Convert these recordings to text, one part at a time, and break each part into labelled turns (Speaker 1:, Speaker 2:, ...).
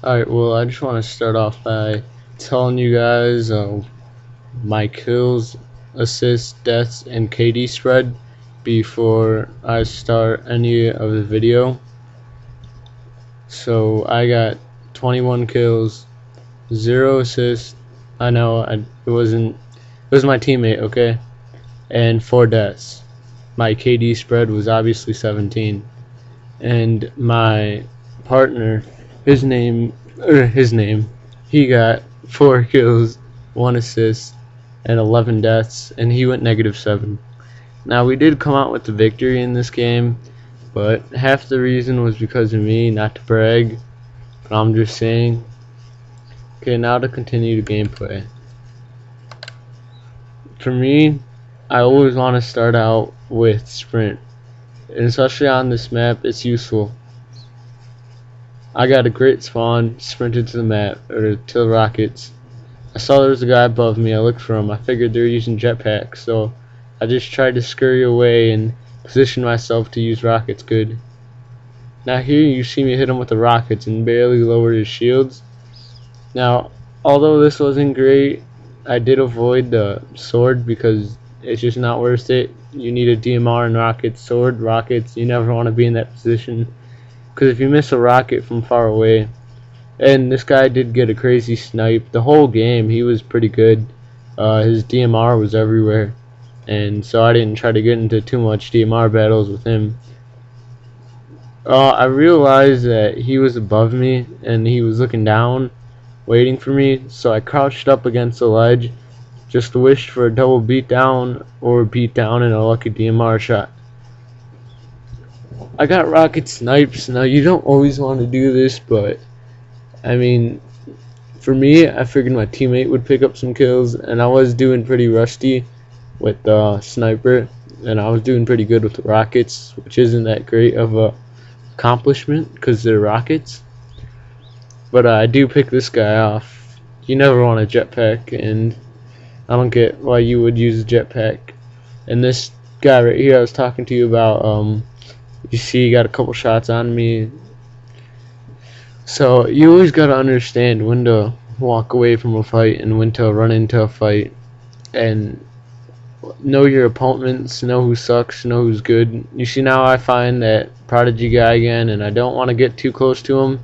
Speaker 1: Alright, well, I just want to start off by telling you guys my kills, assists, deaths, and KD spread before I start any of the video. So I got 21 kills, 0 assists. I know it was my teammate, okay, and 4 deaths. My KD spread was obviously 17, and my partner, his name, he got 4 kills, 1 assist, and 11 deaths, and he went -7. Now we did come out with the victory in this game, but half the reason was because of me, not to brag, but I'm just saying. Okay, now to continue the gameplay. For me, I always want to start out with sprint, and especially on this map, it's useful. I got a great spawn, sprinted to the map, or to the rockets. I saw there was a guy above me, I looked for him, I figured they were using jetpacks, so I just tried to scurry away and position myself to use rockets good. Now here you see me hit him with the rockets and barely lower his shields. Now, although this wasn't great, I did avoid the sword because it's just not worth it. You need a DMR and rockets. Sword, rockets, you never want to be in that position, because if you miss a rocket from far away, and this guy did get a crazy snipe the whole game, he was pretty good. His DMR was everywhere, and so I didn't try to get into too much DMR battles with him. I realized that he was above me and he was looking down waiting for me, so I crouched up against the ledge, just wished for a double beatdown or beatdown and a lucky DMR shot. I got rocket snipes. Now you don't always want to do this, but I mean, for me, I figured my teammate would pick up some kills, and I was doing pretty rusty with the sniper, and I was doing pretty good with the rockets, which isn't that great of a accomplishment because they're rockets. But I do pick this guy off. You never want a jetpack, and I don't get why you would use a jetpack. And this guy right here I was talking to you about, you see he got a couple shots on me. So you always gotta understand when to walk away from a fight and when to run into a fight, and know your opponents, know who sucks, know who's good. You see, now I find that Prodigy guy again, and I don't want to get too close to him,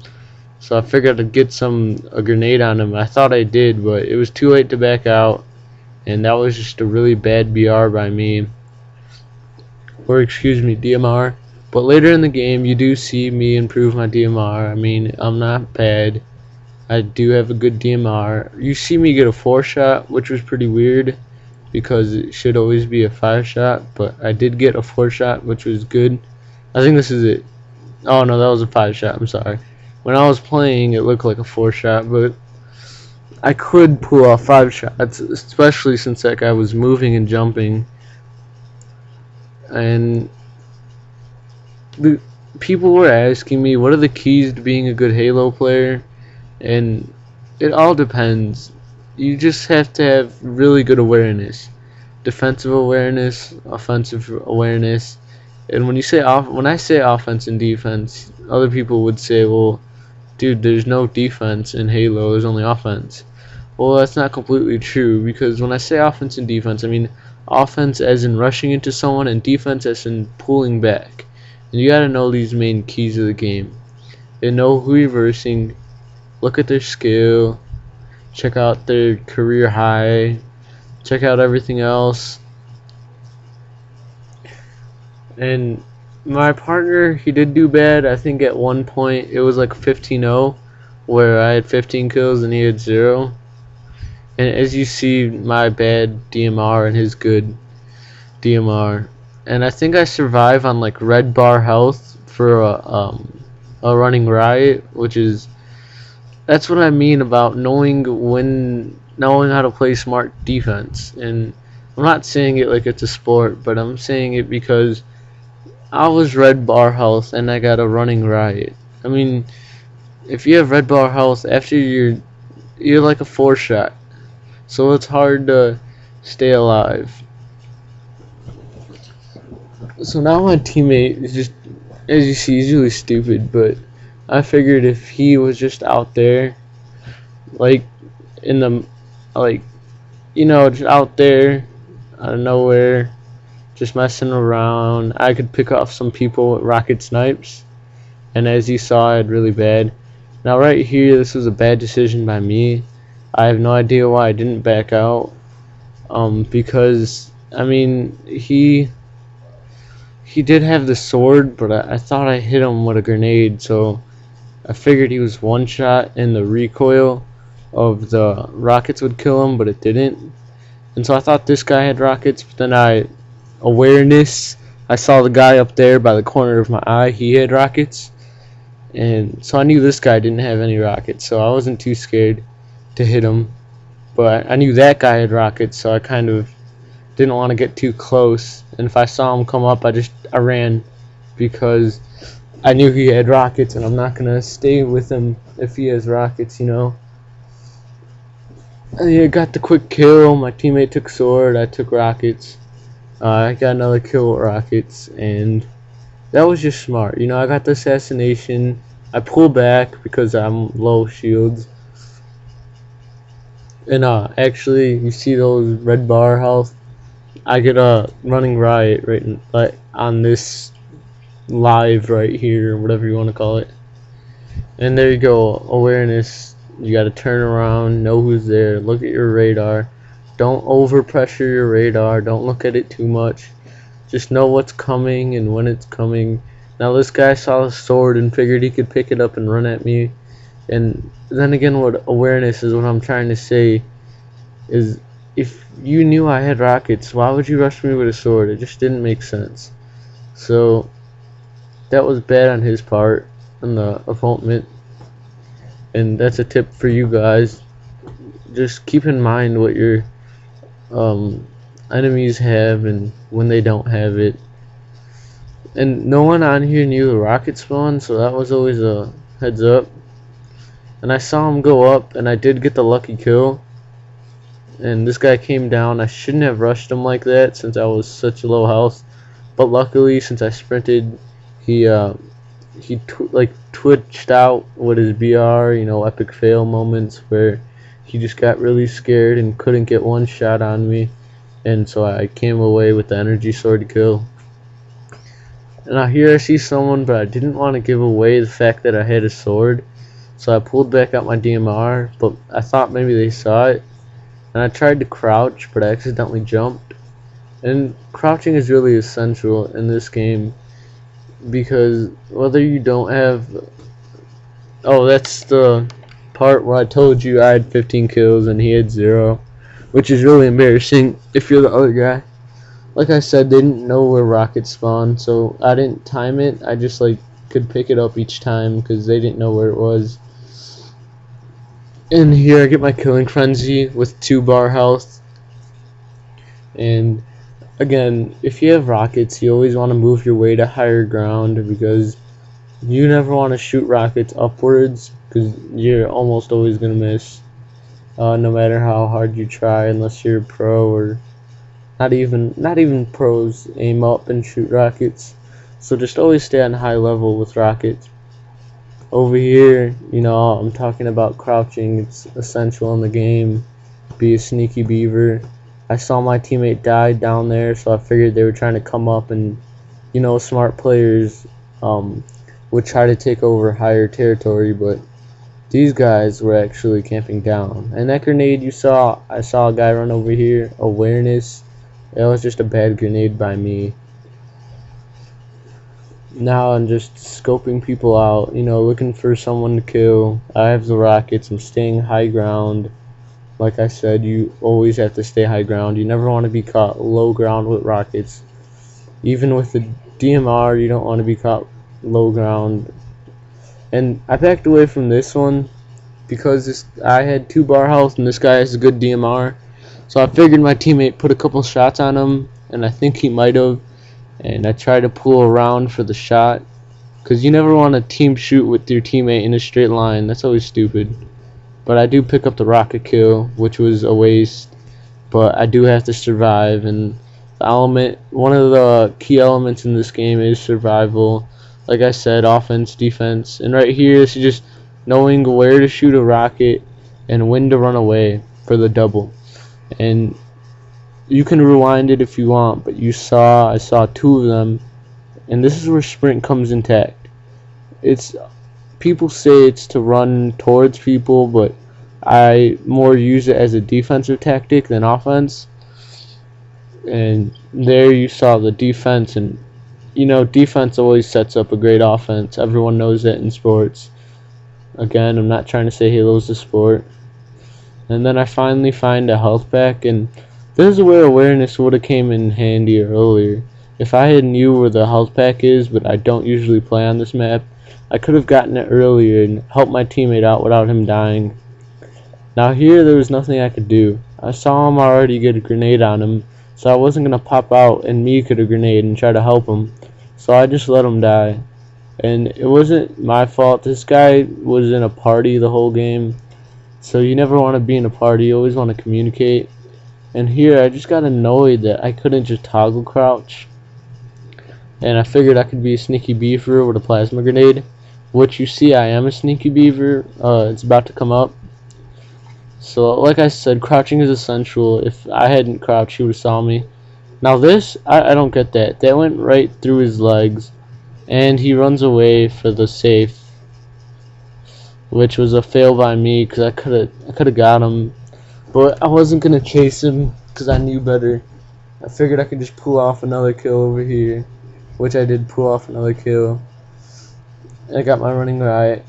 Speaker 1: so I figured I'd get a grenade on him. I thought I did, but it was too late to back out, and that was just a really bad BR by me, or excuse me, DMR. But later in the game, you do see me improve my DMR. I mean, I'm not bad. I do have a good DMR. You see me get a 4-shot, which was pretty weird, because it should always be a 5-shot, but I did get a 4-shot, which was good. I think this is it. Oh no, that was a 5-shot, I'm sorry. When I was playing, it looked like a 4-shot, but I could pull off 5 shots, especially since that guy was moving and jumping. And the people were asking me, what are the keys to being a good Halo player? And it all depends. You just have to have really good awareness, defensive awareness, offensive awareness. And when I say offense and defense, other people would say, well, dude, there's no defense in Halo, there's only offense. Well, that's not completely true, because when I say offense and defense, I mean offense as in rushing into someone, and defense as in pulling back. And you gotta know these main keys of the game, and know who you're versing, look at their skill, check out their career high, check out everything else. And my partner, he did do bad. I think at one point it was like 15-0, where I had 15 kills and he had 0. And as you see, my bad DMR and his good DMR. And I think I survive on like red bar health for a running riot, that's what I mean about knowing how to play smart defense. And I'm not saying it like it's a sport, but I'm saying it because I was red bar health and I got a running riot. I mean, if you have red bar health, after you're like a 4-shot, so it's hard to stay alive. So now my teammate is just, as you see, he's really stupid, but I figured if he was just out there, like in the, like, just out there out of nowhere, just messing around, I could pick off some people with rocket snipes. And as you saw, I had really bad. Now right here, this was a bad decision by me. I have no idea why I didn't back out. Because I mean, he did have the sword, but I thought I hit him with a grenade, so I figured he was one shot and the recoil of the rockets would kill him, but it didn't. And so I thought this guy had rockets, but then I saw the guy up there by the corner of my eye, he had rockets. And so I knew this guy didn't have any rockets, so I wasn't too scared to hit him. But I knew that guy had rockets, so I kind of didn't want to get too close. And if I saw him come up, I ran, because I knew he had rockets, and I'm not gonna stay with him if he has rockets, And I got the quick kill. My teammate took sword, I took rockets. I got another kill with rockets, and that was just smart. I got the assassination. I pulled back because I'm low shields. And actually, you see those red bar health? I get a running riot right on this live right here, or whatever you want to call it. And there you go, awareness. You got to turn around, know who's there, look at your radar. Don't over pressure your radar. Don't look at it too much. Just know what's coming and when it's coming. Now this guy saw a sword and figured he could pick it up and run at me. And then again, what awareness is, what I'm trying to say is, if you knew I had rockets, why would you rush me with a sword? It just didn't make sense. So that was bad on his part, on the opponent. And that's a tip for you guys. Just keep in mind what your enemies have and when they don't have it. And no one on here knew the rocket spawn, so that was always a heads up. And I saw him go up, and I did get the lucky kill. And this guy came down. I shouldn't have rushed him like that since I was such low health. But luckily, since I sprinted, he twitched out with his BR, epic fail moments, where he just got really scared and couldn't get one shot on me. And so I came away with the energy sword kill. And now here I see someone, but I didn't want to give away the fact that I had a sword. So I pulled back out my DMR, but I thought maybe they saw it. And I tried to crouch, but I accidentally jumped. And crouching is really essential in this game, because whether you don't have... Oh, that's the part where I told you I had 15 kills and he had 0, which is really embarrassing if you're the other guy. Like I said, they didn't know where rockets spawn, so I didn't time it. I just could pick it up each time because they didn't know where it was. And here I get my killing frenzy with 2 bar health. And again, if you have rockets, you always want to move your way to higher ground, because you never want to shoot rockets upwards, because you're almost always going to miss, no matter how hard you try, unless you're a pro, or not even pros aim up and shoot rockets. So just always stay on high level with rockets. Over here, I'm talking about crouching. It's essential in the game. Be a sneaky beaver. I saw my teammate die down there, so I figured they were trying to come up, and smart players would try to take over higher territory, but these guys were actually camping down. And that grenade you saw, I saw a guy run over here. Awareness. That was just a bad grenade by me. Now I'm just scoping people out, looking for someone to kill. I have the rockets. I'm staying high ground. Like I said, you always have to stay high ground. You never want to be caught low ground with rockets. Even with the DMR, you don't want to be caught low ground. And I backed away from this one because I had 2 bar health and this guy has a good DMR. So I figured my teammate put a couple shots on him, and I think he might have. And I tried to pull around for the shot, because you never want to team shoot with your teammate in a straight line. That's always stupid. But I do pick up the rocket kill, which was a waste. But I do have to survive, and one of the key elements in this game is survival. like I said, offense, defense. And right here, this is just knowing where to shoot a rocket and when to run away for the double. And you can rewind it if you want, but I saw two of them, and this is where sprint comes intact. People say it's to run towards people, but I more use it as a defensive tactic than offense. And there you saw the defense, and defense always sets up a great offense. Everyone knows that in sports. Again, I'm not trying to say Halo's a sport. And then I finally find a health pack, and this is where awareness would have came in handy earlier. If I had knew where the health pack is, but I don't usually play on this map, I could have gotten it earlier and helped my teammate out without him dying. Now here, there was nothing I could do. I saw him already get a grenade on him, so I wasn't going to pop out and me get a grenade and try to help him. So I just let him die. And it wasn't my fault. This guy was in a party the whole game. So you never want to be in a party, you always want to communicate. And here I just got annoyed that I couldn't just toggle crouch. And I figured I could be a sneaky beaver with a plasma grenade. Which you see, I am a sneaky beaver. It's about to come up. So like I said, crouching is essential. If I hadn't crouched, he would have saw me. Now this, I don't get that. That went right through his legs. And he runs away for the safe, which was a fail by me because I could have got him, but I wasn't gonna chase him because I knew better. I figured I could just pull off another kill over here, which I did pull off another kill. I got my running right,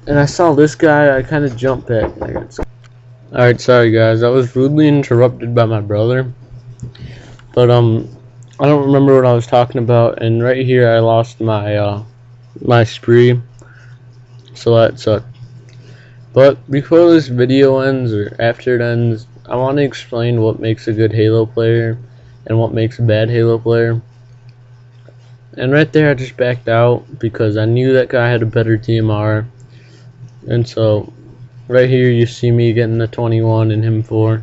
Speaker 1: and I saw this guy. I kind of jumped back. Alright, sorry guys, I was rudely interrupted by my brother, but I don't remember what I was talking about, and right here I lost my my spree, so that sucked. But before this video ends, or after it ends, I want to explain what makes a good Halo player and what makes a bad Halo player. And right there I just backed out because I knew that guy had a better DMR, and so right here you see me getting a 21 and him 4.